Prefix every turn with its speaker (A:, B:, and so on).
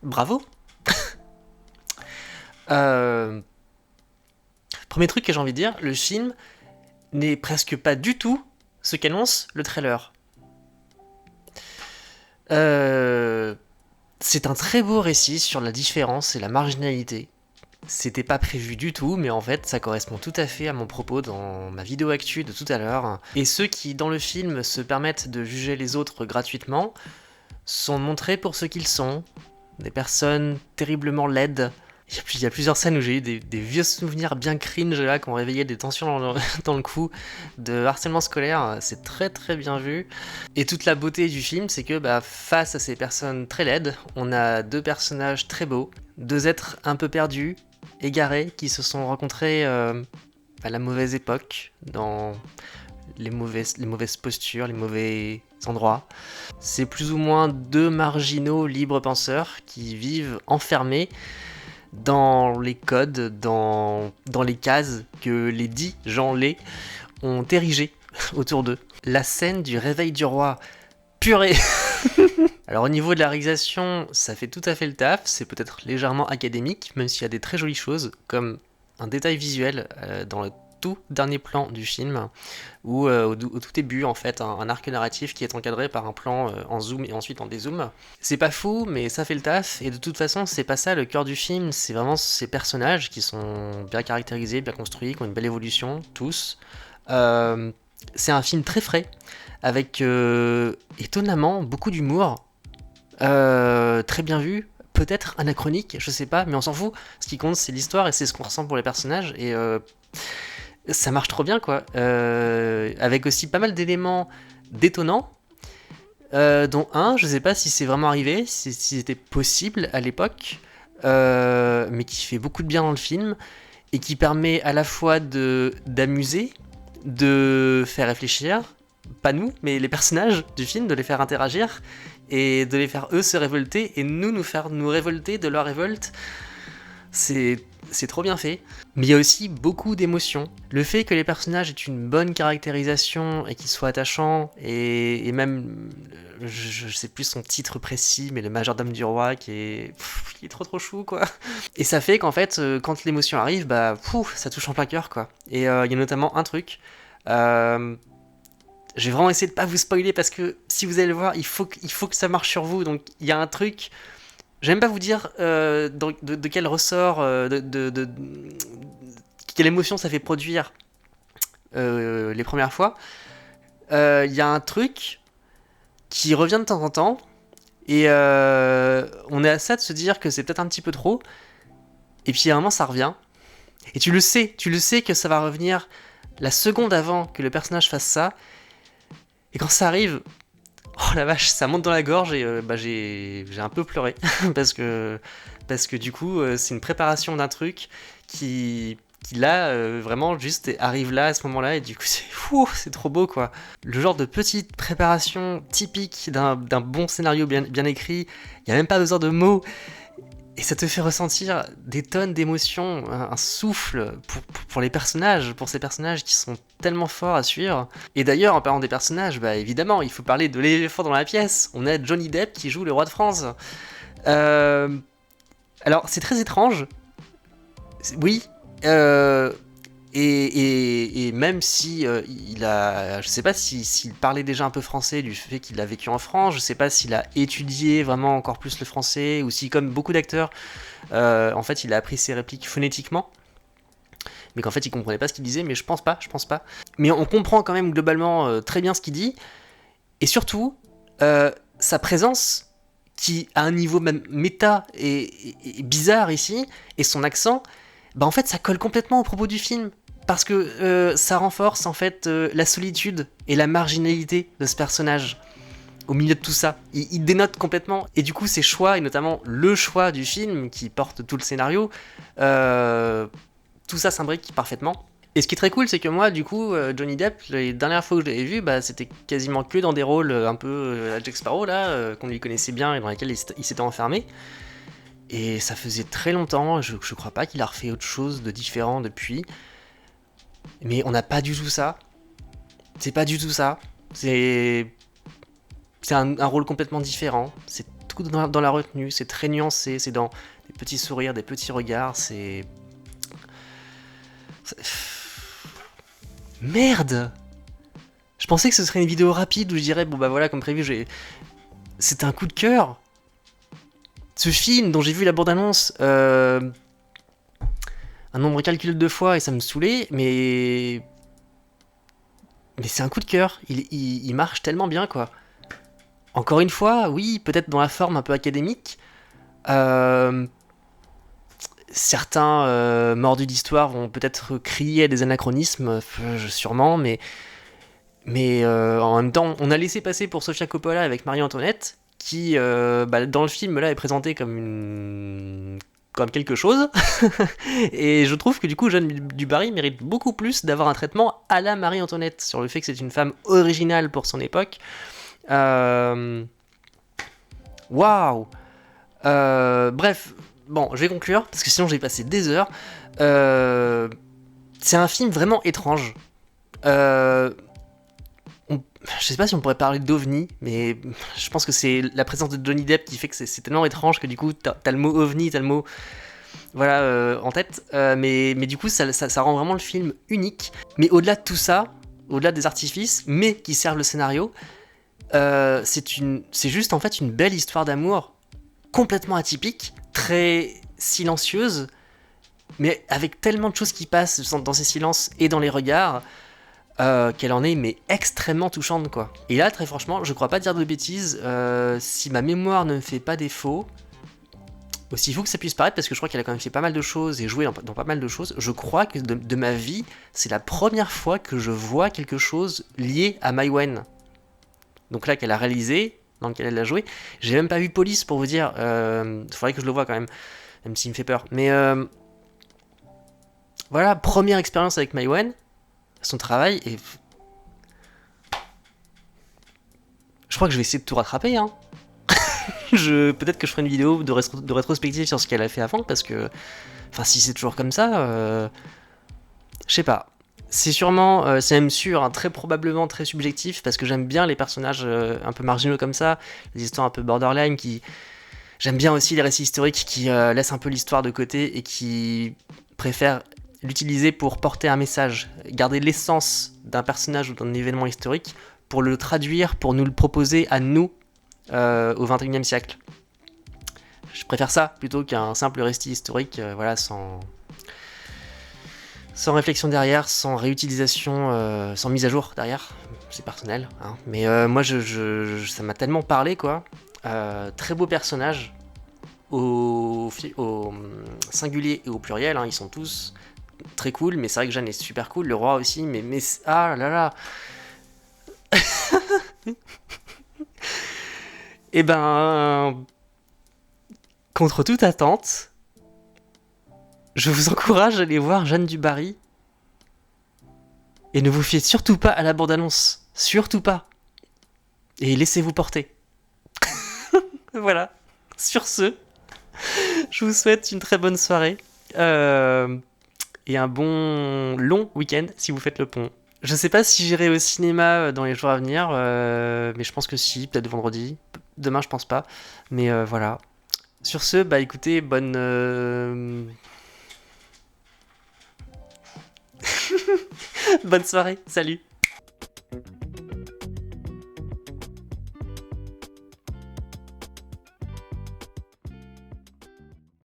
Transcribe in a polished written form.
A: Bravo. Euh, Premier truc que j'ai envie de dire, le film n'est presque pas du tout ce qu'annonce le trailer. Euh, c'est un très beau récit sur la différence et la marginalité. C'était pas prévu du tout, mais en fait, ça correspond tout à fait à mon propos dans ma vidéo actu de tout à l'heure. Et ceux qui, dans le film, se permettent de juger les autres gratuitement sont montrés pour ce qu'ils sont, des personnes terriblement laides. Il y a plusieurs scènes où j'ai eu des vieux souvenirs bien cringe là, qui ont réveillé des tensions dans le cou, de harcèlement scolaire. C'est très très bien vu. Et toute la beauté du film, c'est que face à ces personnes très laides, on a deux personnages très beaux, deux êtres un peu perdus, égarés, qui se sont rencontrés à la mauvaise époque, dans les mauvaises postures, les mauvais endroits. C'est plus ou moins deux marginaux libres penseurs qui vivent enfermés dans les codes, dans les cases que les dits gens laids ont érigées autour d'eux. La scène du réveil du roi, purée. Alors au niveau de la réalisation, ça fait tout à fait le taf, c'est peut-être légèrement académique, même s'il y a des très jolies choses, comme un détail visuel dans le tout dernier plan du film, où au tout début, en fait, un arc narratif qui est encadré par un plan en zoom et ensuite en dézoom. C'est pas fou, mais ça fait le taf, et de toute façon, c'est pas ça le cœur du film, c'est vraiment ces personnages qui sont bien caractérisés, bien construits, qui ont une belle évolution, tous. C'est un film très frais, avec étonnamment beaucoup d'humour, très bien vu, peut-être anachronique, je sais pas, mais on s'en fout. Ce qui compte, c'est l'histoire et c'est ce qu'on ressent pour les personnages, et ça marche trop bien, quoi. Avec aussi pas mal d'éléments détonnants, dont un, je sais pas si c'est vraiment arrivé, si c'était possible à l'époque, mais qui fait beaucoup de bien dans le film, et qui permet à la fois d'amuser, de faire réfléchir, pas nous, mais les personnages du film, de les faire interagir, et de les faire eux se révolter, et nous faire nous révolter de leur révolte. C'est trop bien fait. Mais il y a aussi beaucoup d'émotions. Le fait que les personnages aient une bonne caractérisation et qu'ils soient attachants, et même, je sais plus son titre précis, mais le majordome du roi qui est trop chou, quoi. Et ça fait qu'en fait, quand l'émotion arrive, ça touche en plein cœur, quoi. Et il y a notamment un truc. Euh, je vais vraiment essayer de pas vous spoiler parce que si vous allez le voir, il faut que ça marche sur vous. Donc il y a un truc. J'aime pas vous dire de quel ressort, quelle émotion ça fait produire les premières fois. Il y a un truc qui revient de temps en temps et on est à ça de se dire que c'est peut-être un petit peu trop. Et puis à un moment ça revient. Et tu le sais que ça va revenir la seconde avant que le personnage fasse ça. Et quand ça arrive, oh la vache, ça monte dans la gorge et j'ai un peu pleuré parce que du coup c'est une préparation d'un truc qui là vraiment juste arrive là à ce moment-là et du coup c'est trop beau, quoi. Le genre de petite préparation typique d'un bon scénario bien écrit, il y a même pas besoin de mots. Et ça te fait ressentir des tonnes d'émotions, un souffle pour les personnages, pour ces personnages qui sont tellement forts à suivre. Et d'ailleurs, en parlant des personnages, évidemment, il faut parler de l'éléphant dans la pièce. On a Johnny Depp qui joue le roi de France. Euh, alors, c'est très étrange. Oui. euh, et même si il a, je sais pas s'il parlait déjà un peu français du fait qu'il a vécu en France, je sais pas s'il a étudié vraiment encore plus le français ou si, comme beaucoup d'acteurs, en fait, il a appris ses répliques phonétiquement, mais qu'en fait, il comprenait pas ce qu'il disait. Mais je pense pas, je pense pas. Mais on comprend quand même globalement très bien ce qu'il dit, et surtout sa présence qui a un niveau même méta et bizarre ici, et son accent, en fait, ça colle complètement au propos du film. Parce que ça renforce en fait la solitude et la marginalité de ce personnage au milieu de tout ça. Il dénote complètement. Et du coup, ses choix, et notamment le choix du film qui porte tout le scénario, tout ça s'imbrique parfaitement. Et ce qui est très cool, c'est que moi, du coup, Johnny Depp, les dernières fois que je l'avais vu, c'était quasiment que dans des rôles un peu à Jack Sparrow, là, qu'on lui connaissait bien et dans lesquels il s'était enfermé. Et ça faisait très longtemps, je crois pas qu'il a refait autre chose de différent depuis. Mais on n'a pas du tout ça. C'est pas du tout ça. C'est un rôle complètement différent. C'est beaucoup dans la retenue, c'est très nuancé, c'est dans des petits sourires, des petits regards, Merde! Je pensais que ce serait une vidéo rapide où je dirais, bon bah voilà, comme prévu, c'était un coup de cœur. Ce film dont j'ai vu la bande-annonce un nombre calculé de fois et ça me saoulait, mais c'est un coup de cœur. Il marche tellement bien, quoi. Encore une fois, oui, peut-être dans la forme un peu académique. Certains mordus d'histoire vont peut-être crier à des anachronismes, sûrement, mais en même temps, on a laissé passer pour Sofia Coppola avec Marie-Antoinette, qui, dans le film, là, est présentée comme quelque chose. Et je trouve que du coup, Jeanne du Barry mérite beaucoup plus d'avoir un traitement à la Marie-Antoinette, sur le fait que c'est une femme originale pour son époque. Waouh! Bref, bon, je vais conclure, parce que sinon j'ai passé des heures. C'est un film vraiment étrange. Je sais pas si on pourrait parler d'ovni, mais je pense que c'est la présence de Johnny Depp qui fait que c'est tellement étrange que du coup t'as le mot ovni, t'as le mot en tête, mais du coup ça rend vraiment le film unique. Mais au-delà de tout ça, au-delà des artifices, mais qui servent le scénario, c'est juste en fait une belle histoire d'amour complètement atypique, très silencieuse, mais avec tellement de choses qui passent dans ces silences et dans les regards, qu'elle en est mais extrêmement touchante, quoi. Et là, très franchement, je crois pas dire de bêtises, si ma mémoire ne me fait pas défaut, aussi fou que ça puisse paraître, parce que je crois qu'elle a quand même fait pas mal de choses et joué dans pas mal de choses, je crois que de ma vie, c'est la première fois que je vois quelque chose lié à Mai Wen. Donc là, qu'elle a réalisé, dans lequel elle a joué. J'ai même pas vu Police, pour vous dire. Faudrait que je le voie quand même s'il me fait peur. Mais voilà, première expérience avec Mai Wen, son travail, et je crois que je vais essayer de tout rattraper, hein. Peut-être que je ferai une vidéo de rétrospective sur ce qu'elle a fait avant, parce que, enfin, si c'est toujours comme ça, je sais pas. C'est sûrement, c'est même sûr, hein, très probablement très subjectif, parce que j'aime bien les personnages un peu marginaux comme ça, les histoires un peu borderline, j'aime bien aussi les récits historiques qui laissent un peu l'histoire de côté et qui préfèrent l'utiliser pour porter un message, garder l'essence d'un personnage ou d'un événement historique pour le traduire, pour nous le proposer à nous au XXIe siècle. Je préfère ça plutôt qu'un simple récit historique, voilà, sans réflexion derrière, sans réutilisation, sans mise à jour derrière. C'est personnel, hein. Mais moi, ça m'a tellement parlé, quoi. Très beau personnage, au singulier et au pluriel, hein, ils sont tous très cool, mais c'est vrai que Jeanne est super cool, le roi aussi, mais ah là là. Et ben, contre toute attente, je vous encourage à aller voir Jeanne du Barry. Et ne vous fiez surtout pas à la bande-annonce. Surtout pas. Et laissez-vous porter. Voilà. Sur ce, je vous souhaite une très bonne soirée. Et un bon long week-end si vous faites le pont. Je sais pas si j'irai au cinéma dans les jours à venir, mais je pense que si, peut-être vendredi. Demain, je pense pas. Mais voilà. Sur ce, bah écoutez, bonne soirée. Salut.